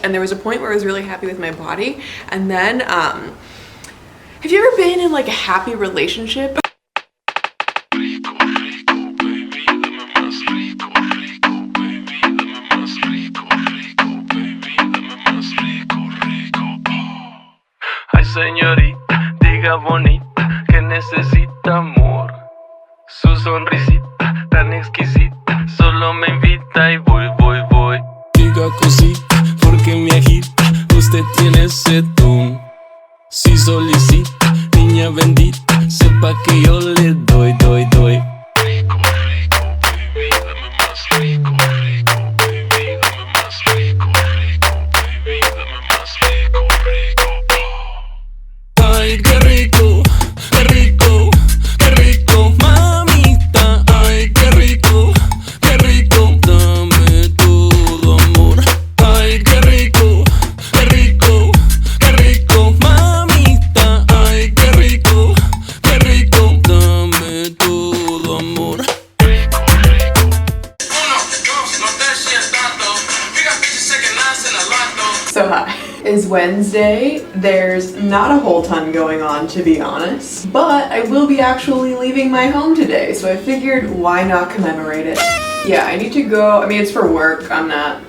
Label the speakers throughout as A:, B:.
A: And there was a point where I was really happy with my body. And then, have you ever been in like a happy relationship?
B: Ay señorita, diga bonita, que necesita amor. Su sonrisita tan exquisita, solo me invita y voy. Diga cosita, porque me agita, usted tiene ese don. Si solicita, niña bendita, sepa que yo le doy. Rico, baby, dame más rico, baby, dame más rico, baby, dame más rico. Ay, qué rico, mamita. Ay, qué rico, dame todo amor. Ay, qué rico, mamita. Ay, qué rico, dame todo amor. Rico. 1, 2, no te sientas. Big up bitches second nights in a lot.
A: So hi. It's Wednesday. There's not a whole ton going on, to be honest, but I will be actually leaving my home today, so I figured why not commemorate it. Yeah, I need to go. I mean, it's for work. I'm not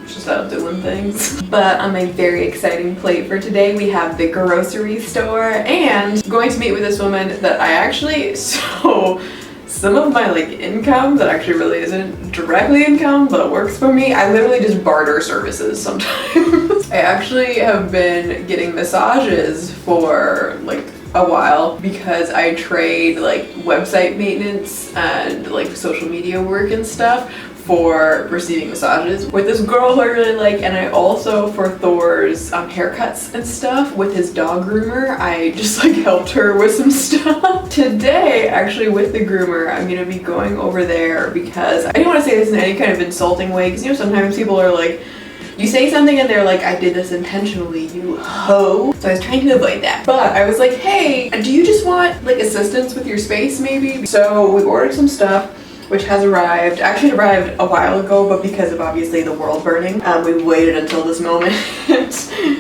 A: just out doing things. But on my very exciting plate for today, we have the grocery store and going to meet with this woman that I actually, some of my like income that actually really isn't directly income but works for me, I literally just barter services sometimes. I actually have been getting massages for like a while because I trade like website maintenance and like social media work and stuff for receiving massages with this girl who I really like, and I also for Thor's haircuts and stuff with his dog groomer. I just like helped her with some stuff. Today, actually with the groomer, I'm gonna be going over there because I didn't want to say this in any kind of insulting way, because you know sometimes people are like, you say something and they're like, I did this intentionally, you hoe. So I was trying to avoid that. But I was like, hey, do you just want like assistance with your space maybe? So we ordered some stuff, which has arrived. Actually, it arrived a while ago, but because of obviously the world burning, we waited until this moment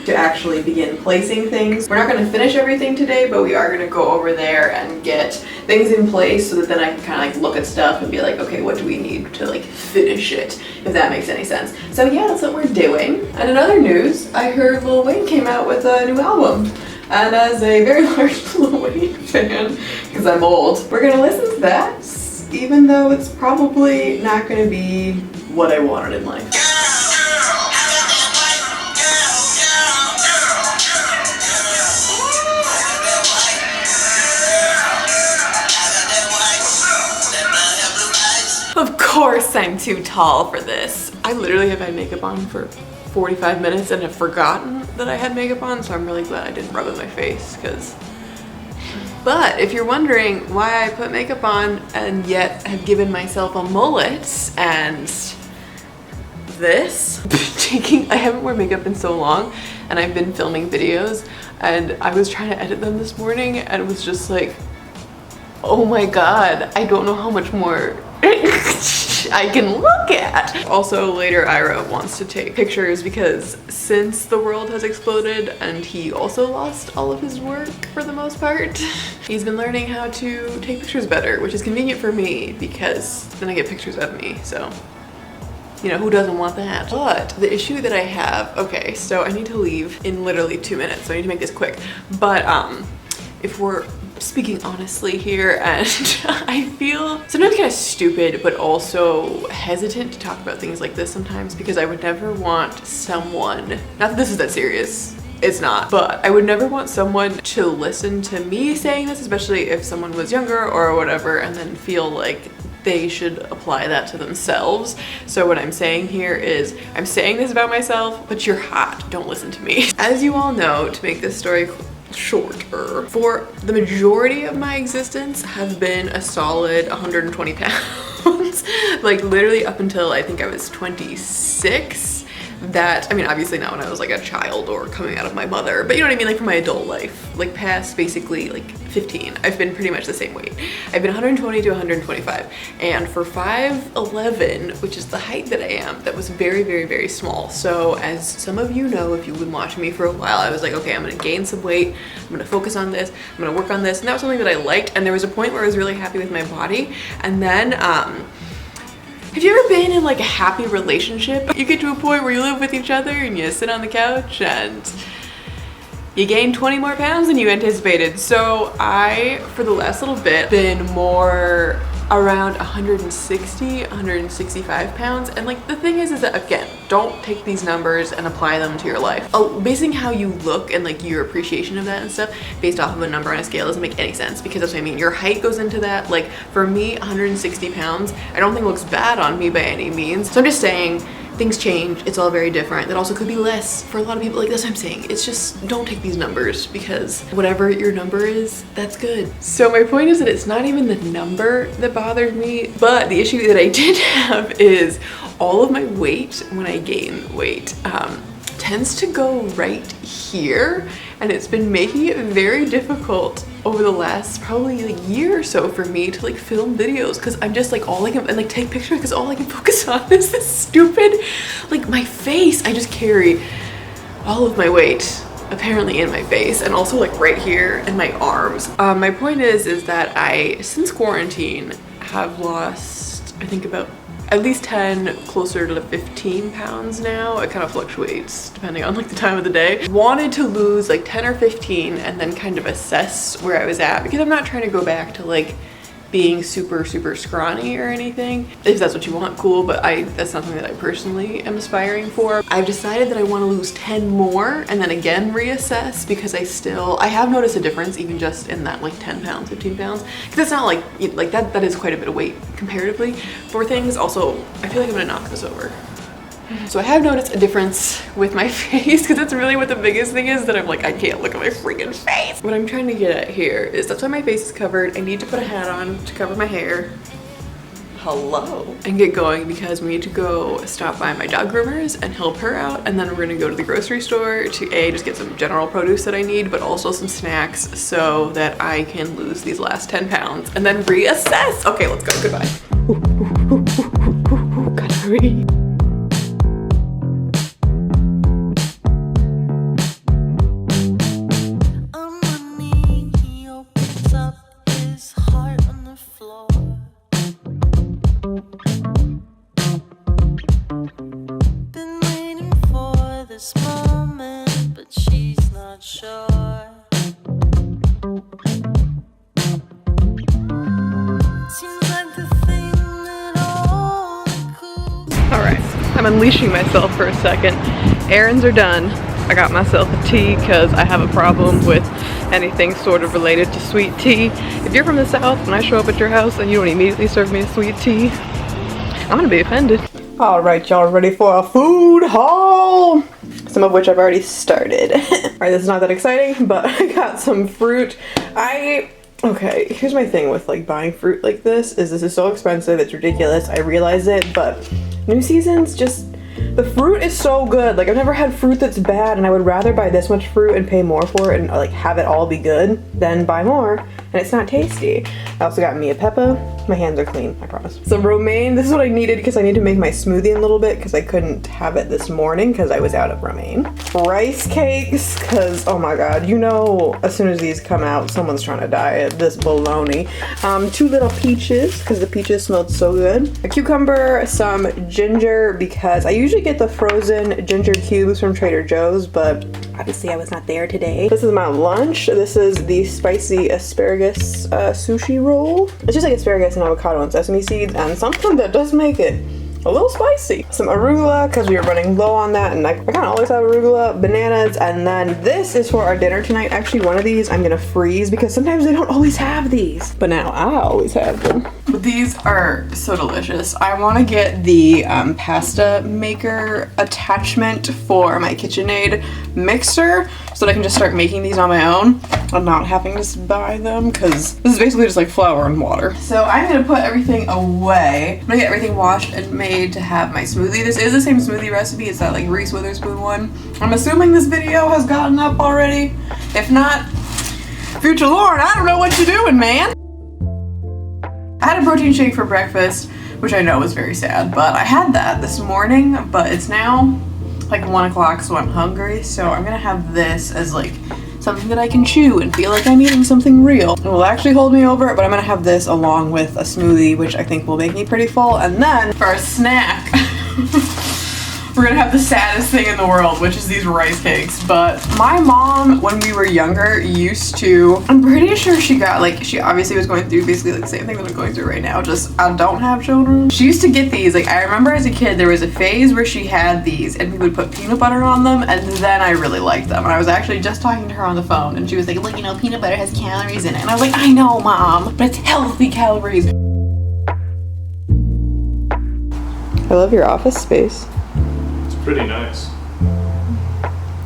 A: to actually begin placing things. We're not gonna finish everything today, but we are gonna go over there and get things in place so that then I can kind of like look at stuff and be like, okay, what do we need to like finish it, if that makes any sense. So yeah, that's what we're doing. And in other news, I heard Lil Wayne came out with a new album. And as a very large Lil Wayne fan, because I'm old, we're gonna listen to that, even though it's probably not going to be what I wanted in life. Of course I'm too tall for this. I literally have had makeup on for 45 minutes and have forgotten that I had makeup on, so I'm really glad I didn't rub it in my face, because... But if you're wondering why I put makeup on and yet have given myself a mullet and this, I haven't worn makeup in so long and I've been filming videos and I was trying to edit them this morning and it was just like, oh my god, I don't know how much more I can look at. Also later Ira wants to take pictures because since the world has exploded and he also lost all of his work for the most part, he's been learning how to take pictures better, which is convenient for me because then I get pictures of me, so you know, who doesn't want that? But the issue that I have, okay, so I need to leave in literally 2 minutes, so I need to make this quick. But if we're speaking honestly here, and I feel sometimes kind of stupid but also hesitant to talk about things like this sometimes because I would never want someone, not that this is that serious, it's not, but I would never want someone to listen to me saying this, especially if someone was younger or whatever, and then feel like they should apply that to themselves. So what I'm saying here is, I'm saying this about myself, but you're hot, don't listen to me. As you all know, to make this story shorter, for the majority of my existence have been a solid 120 pounds. Like literally up until I think I was 26, that, I mean, obviously not when I was like a child or coming out of my mother, but you know what I mean, like for my adult life, like past basically like 15, I've been pretty much the same weight. I've been 120 to 125, and for 5'11", which is the height that I am, that was very, very, very small. So as some of you know, if you've been watching me for a while, I was like, okay, I'm gonna gain some weight, I'm gonna focus on this, I'm gonna work on this, and that was something that I liked, and there was a point where I was really happy with my body. And then have you ever been in like a happy relationship? You get to a point where you live with each other and you sit on the couch and you gain 20 more pounds than you anticipated. So I, for the last little bit, been more around 160, 165 pounds. And like the thing is that, again, don't take these numbers and apply them to your life. Basing how you look and like your appreciation of that and stuff based off of a number on a scale doesn't make any sense, because that's what I mean. Your height goes into that. Like for me, 160 pounds, I don't think looks bad on me by any means. So I'm just saying, things change, it's all very different. That also could be less for a lot of people. Like that's what I'm saying. It's just, don't take these numbers, because whatever your number is, that's good. So my point is that it's not even the number that bothered me, but the issue that I did have is all of my weight when I gain weight tends to go right here, and it's been making it very difficult over the last probably like year or so for me to like film videos, because I'm just like all I can, and like take pictures, because all I can focus on is this stupid, like my face. I just carry all of my weight apparently in my face, and also like right here in my arms. My point is that I, since quarantine, have lost I think about at least 10, closer to 15 pounds now. It kind of fluctuates depending on like the time of the day. Wanted to lose like 10 or 15 and then kind of assess where I was at, because I'm not trying to go back to like being super, super scrawny or anything. If that's what you want, cool, but that's something that I personally am aspiring for. I've decided that I want to lose 10 more and then again reassess, because I have noticed a difference even just in that like 10 pounds, 15 pounds. Because it's not like, that is quite a bit of weight comparatively for things. Also, I feel like I'm gonna knock this over. So I have noticed a difference with my face, because that's really what the biggest thing is, that I'm like, I can't look at my freaking face. What I'm trying to get at here is that's why my face is covered. I need to put a hat on to cover my hair. Hello. And get going, because we need to go stop by my dog groomer's and help her out, and then we're gonna go to the grocery store to just get some general produce that I need, but also some snacks so that I can lose these last 10 pounds and then reassess. Okay, let's go. Goodbye. Gotta hurry. I'm unleashing myself for a second. Errands are done. I got myself a tea because I have a problem with anything sort of related to sweet tea. If you're from the South and I show up at your house and you don't immediately serve me a sweet tea, I'm gonna be offended. All right, y'all ready for a food haul? Some of which I've already started. All right, this is not that exciting, but I got some fruit. Okay, here's my thing with like buying fruit like this is so expensive, it's ridiculous, I realize it, but new seasons, just, the fruit is so good. Like I've never had fruit that's bad, and I would rather buy this much fruit and pay more for it and like have it all be good than buy more and it's not tasty. I also got Mia Peppa. My hands are clean, I promise. Some romaine. This is what I needed because I need to make my smoothie in a little bit because I couldn't have it this morning because I was out of romaine. Rice cakes, because oh my god, you know as soon as these come out someone's trying to die of this bologna. 2 little peaches because the peaches smelled so good. A cucumber, some ginger because I usually get the frozen ginger cubes from Trader Joe's, but obviously I was not there today. This is my lunch. This is the spicy asparagus sushi roll. It's just like asparagus and avocado and sesame seeds and something that does make it a little spicy. Some arugula because we were running low on that, and I kind of always have arugula, bananas, and then this is for our dinner tonight. Actually, one of these I'm gonna freeze because sometimes they don't always have these, but now I always have them. But these are so delicious. I want to get the pasta maker attachment for my KitchenAid mixer so that I can just start making these on my own. on not having to buy them because this is basically just like flour and water. So I'm gonna put everything away. I'm gonna get everything washed and made to have my smoothie. This is the same smoothie recipe. It's that like Reese Witherspoon one. I'm assuming this video has gotten up already. If not, future Lauren, I don't know what you're doing, man. I had a protein shake for breakfast, which I know was very sad, but I had that this morning, but it's now like 1 o'clock, so I'm hungry. So I'm gonna have this as like something that I can chew and feel like I'm eating something real. It will actually hold me over, but I'm gonna have this along with a smoothie, which I think will make me pretty full. And then for a snack, we're gonna have the saddest thing in the world, which is these rice cakes. But my mom, when we were younger, used to, I'm pretty sure she got like, she obviously was going through basically like the same thing that I'm going through right now, just I don't have children. She used to get these, like I remember as a kid, there was a phase where she had these and we would put peanut butter on them, and then I really liked them. And I was actually just talking to her on the phone and she was like, look, you know, peanut butter has calories in it. And I was like, I know, Mom, but it's healthy calories. I love your office space.
C: Pretty nice.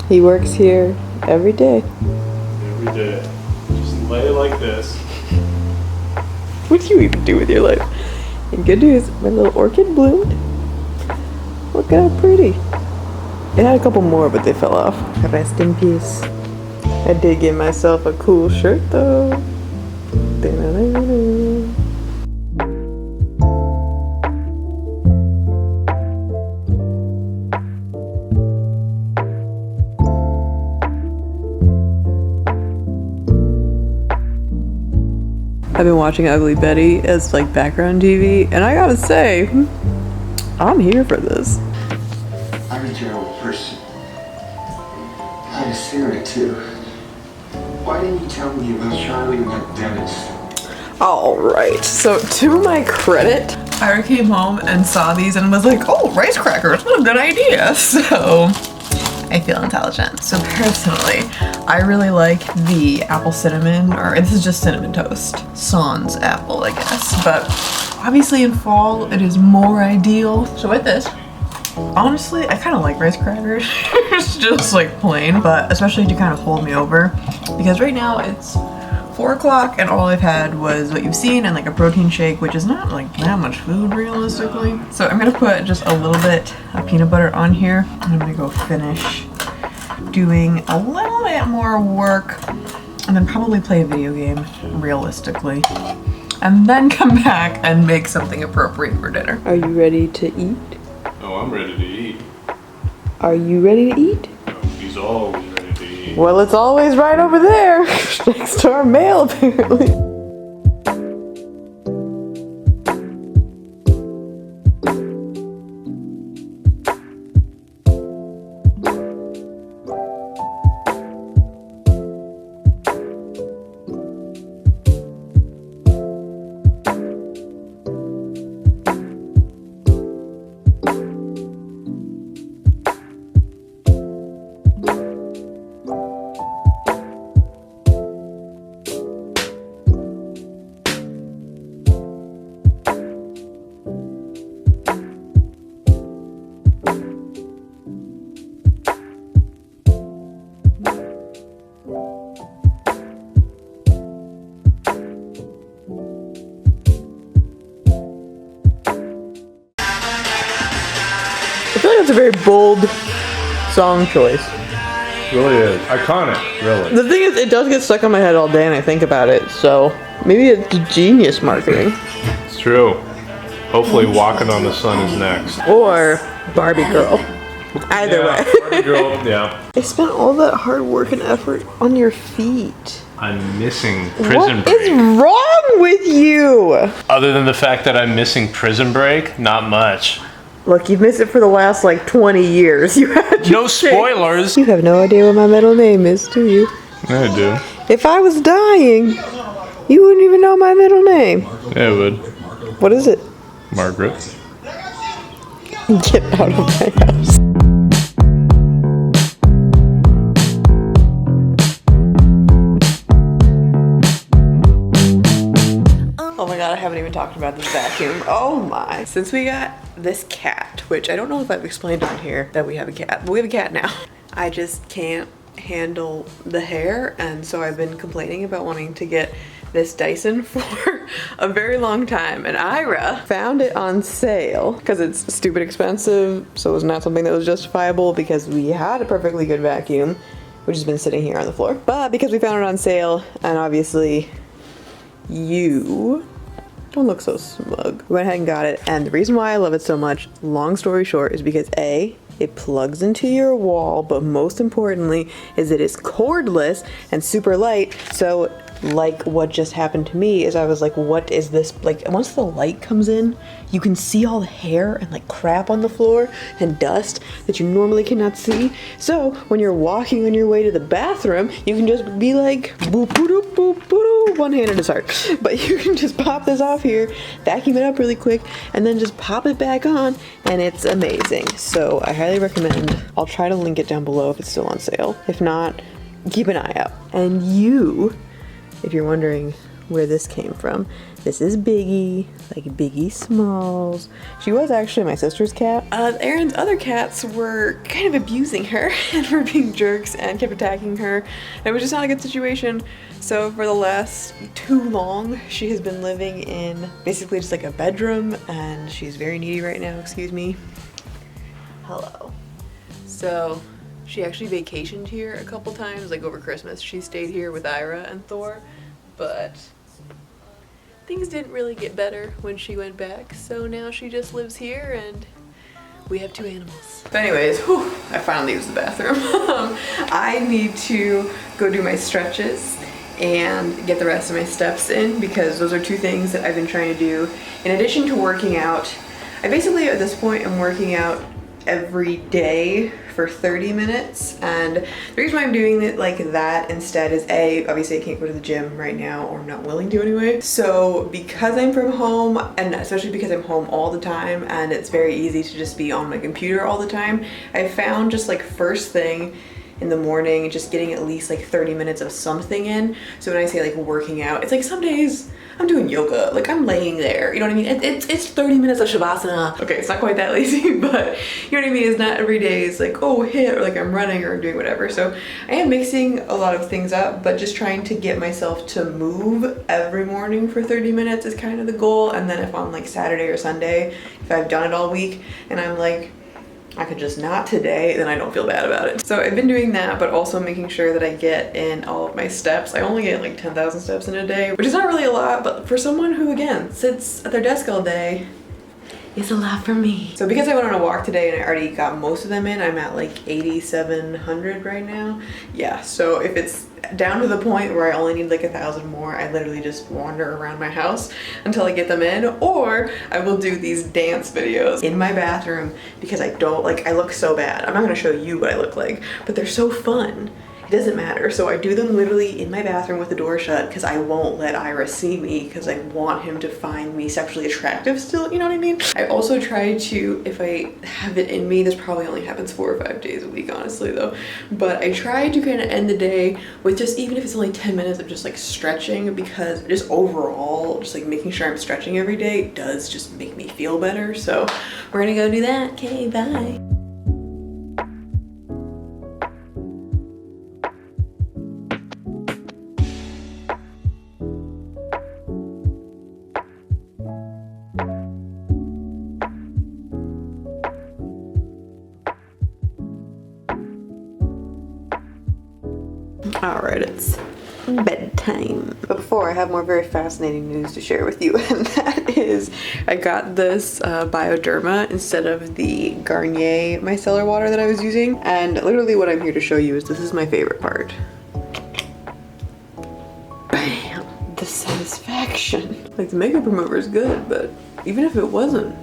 A: He works here every day.
C: Every day. Just lay like this.
A: What do you even do with your life? And good news, my little orchid bloomed. Look at how pretty. It had a couple more, but they fell off. Rest in peace. I did get myself a cool shirt though. Da-da-da-da-da. I've been watching Ugly Betty as like background TV, and I gotta say, I'm here for this.
D: I'm a terrible person. I'm a Sarah too. Why didn't you tell me about Charlie and that dentist?
A: Alright, so to my credit, I came home and saw these and was like, oh, rice crackers, what a good idea. So I feel intelligent. So personally, I really like the apple cinnamon, or this is just cinnamon toast. Sans apple, I guess. But obviously in fall, it is more ideal. So with this, honestly, I kind of like rice crackers. It's just like plain, but especially to kind of hold me over. Because right now it's 4 o'clock and all I've had was what you've seen and like a protein shake, which is not like that much food realistically. So I'm gonna put just a little bit of peanut butter on here. I'm gonna go finish doing a little bit more work and then probably play a video game realistically. And then come back and make something appropriate for dinner. Are you ready to eat?
C: Oh, I'm ready to eat.
A: Are you ready to eat?
C: Oh, he's always ready to eat.
A: Well, it's always right over there, next to our mail, apparently. I feel like that's a very bold song choice.
C: Really is. Iconic, really.
A: The thing is, it does get stuck in my head all day and I think about it, so maybe it's genius marketing.
C: It's true. Hopefully Walking on the Sun is next.
A: Or Barbie Girl. Either way.
C: Barbie Girl, yeah.
A: I spent all that hard work and effort on your feet.
C: I'm missing Prison
A: What
C: Break.
A: is wrong with you?
C: Other than the fact that I'm missing Prison Break, not much.
A: Look, you've missed it for the last like 20 years. You had your
C: No spoilers.
A: You have no idea what my middle name is, do you?
C: I do.
A: If I was dying, you wouldn't even know my middle name.
C: Yeah, I would.
A: What is it?
C: Margaret.
A: Get out of my house. Oh my god, I haven't even talked about this vacuum. Oh my. Since we got this cat, which I don't know if I've explained on here that we have a cat, but we have a cat now. I just can't handle the hair, and so I've been complaining about wanting to get this Dyson for a very long time, and Ira found it on sale because it's stupid expensive, so it's not something that was justifiable because we had a perfectly good vacuum which has been sitting here on the floor, but because we found it on sale, and obviously you don't look so smug, we went ahead and got it. And the reason why I love it so much, long story short, is because A, it plugs into your wall, but most importantly is it is cordless and super light. So like what just happened to me is I was like, what is this? Like once the light comes in, you can see all the hair and like crap on the floor and dust that you normally cannot see. So when you're walking on your way to the bathroom, you can just be like, boop, boop, boop, boop, boop. One-handed is hard, but you can just pop this off here, vacuum it up really quick, and then just pop it back on, and it's amazing. So I highly recommend. I'll try to link it down below if it's still on sale. If not, keep an eye out. And you, if you're wondering where this came from, this is Biggie, like Biggie Smalls. She was actually my sister's cat. Erin's other cats were kind of abusing her and were being jerks and kept attacking her. It was just not a good situation. So for the last too long, she has been living in basically just like a bedroom, and she's very needy right now, excuse me. Hello. So she actually vacationed here a couple times, like over Christmas. She stayed here with Ira and Thor, but things didn't really get better when she went back, so now she just lives here and we have 2 animals. But anyways, whew, I finally used the bathroom. I need to go do my stretches and get the rest of my steps in, because those are 2 things that I've been trying to do. In addition to working out, I basically at this point am working out every day for 30 minutes, and the reason why I'm doing it like that instead is A, obviously I can't go to the gym right now, or I'm not willing to anyway. So because I'm from home, and especially because I'm home all the time and it's very easy to just be on my computer all the time, I found just like first thing in the morning, just getting at least like 30 minutes of something in. So when I say like working out, it's like some days I'm doing yoga, like I'm laying there, you know what I mean? It's 30 minutes of Shavasana. Okay, it's not quite that lazy, but you know what I mean? It's not every day it's like, oh, hit, or like I'm running or doing whatever. So I am mixing a lot of things up, but just trying to get myself to move every morning for 30 minutes is kind of the goal. And then if on like Saturday or Sunday, if I've done it all week and I'm like, I could just not today, then I don't feel bad about it. So I've been doing that, but also making sure that I get in all of my steps. I only get like 10,000 steps in a day, which is not really a lot, but for someone who, again, sits at their desk all day, it's a lot for me. So because I went on a walk today and I already got most of them in, I'm at like 8,700 right now. Yeah, so if it's down to the point where I only need like 1,000 more, I literally just wander around my house until I get them in, or I will do these dance videos in my bathroom because I don't, like, I look so bad. I'm not gonna show you what I look like, but they're so fun. It doesn't matter. So I do them literally in my bathroom with the door shut because I won't let Ira see me because I want him to find me sexually attractive still, you know what I mean? I also try to, if I have it in me, this probably only happens 4 or 5 days a week, honestly though, but I try to kind of end the day with just, even if it's only 10 minutes of just like stretching, because just overall, just like making sure I'm stretching every day does just make me feel better. So we're gonna go do that. Okay, bye. Alright, it's bedtime. But before, I have more very fascinating news to share with you, and that is I got this Bioderma instead of the Garnier micellar water that I was using, and literally what I'm here to show you is this is my favorite part. Bam! The satisfaction. Like, the makeup remover is good, but even if it wasn't,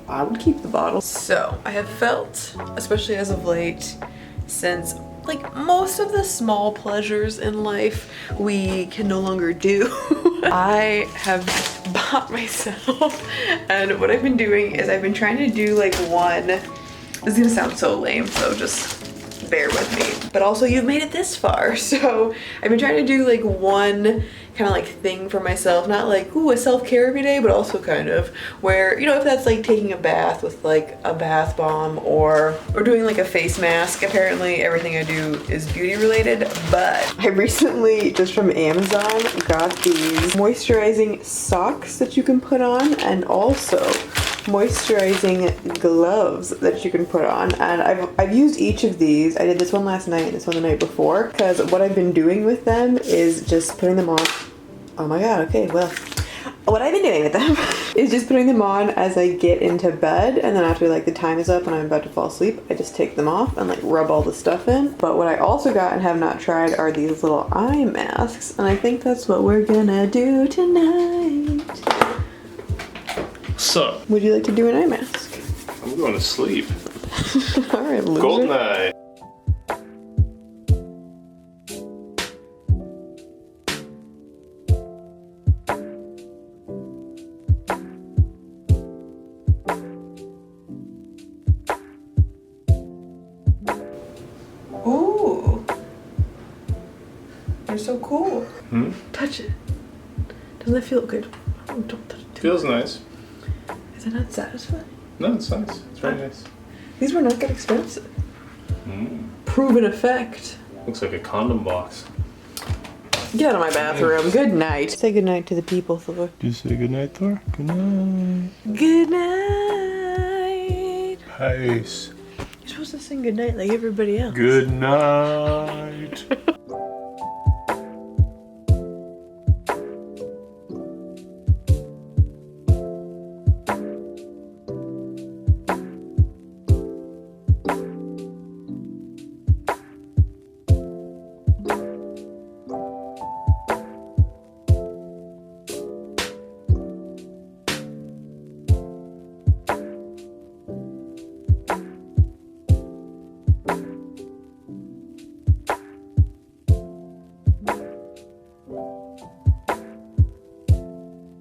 A: I would keep the bottle. So I have felt, especially as of late, since like most of the small pleasures in life we can no longer do, I have bought myself, and what I've been doing is I've been trying to do like one, this is gonna sound so lame, so just bear with me, but also you've made it this far. So I've been trying to do like one kind of like thing for myself. Not like, ooh, a self-care every day, but also kind of where, you know, if that's like taking a bath with like a bath bomb or doing like a face mask. Apparently everything I do is beauty related, but I recently, just from Amazon, got these moisturizing socks that you can put on, and also moisturizing gloves that you can put on. And I've used each of these. I did this one last night and this one the night before, because what I've been doing with them is just putting them on. Oh my god, okay, well, what I've been doing with them is just putting them on as I get into bed, and then after like the time is up and I'm about to fall asleep, I just take them off and like rub all the stuff in. But what I also got and have not tried are these little eye masks, and I think that's what we're gonna do tonight.
C: So,
A: Would you like to do an eye mask?
C: I'm going to sleep.
A: Alright, loser.
C: Golden night.
A: Ooh. You're so cool.
C: Hmm?
A: Touch it. Doesn't it feel good? Oh, don't touch it.
C: Feels nice.
A: Is it not satisfying?
C: No, it's nice. It's very nice.
A: These were not that expensive.
C: Mm.
A: Proven effect.
C: Looks like a condom box.
A: Get out of my bathroom. Good night. Say good night to the people, Thor.
C: Just say good night, Thor. Good night.
A: Good night.
C: Peace.
A: You're supposed to sing good night like everybody else.
C: Good night.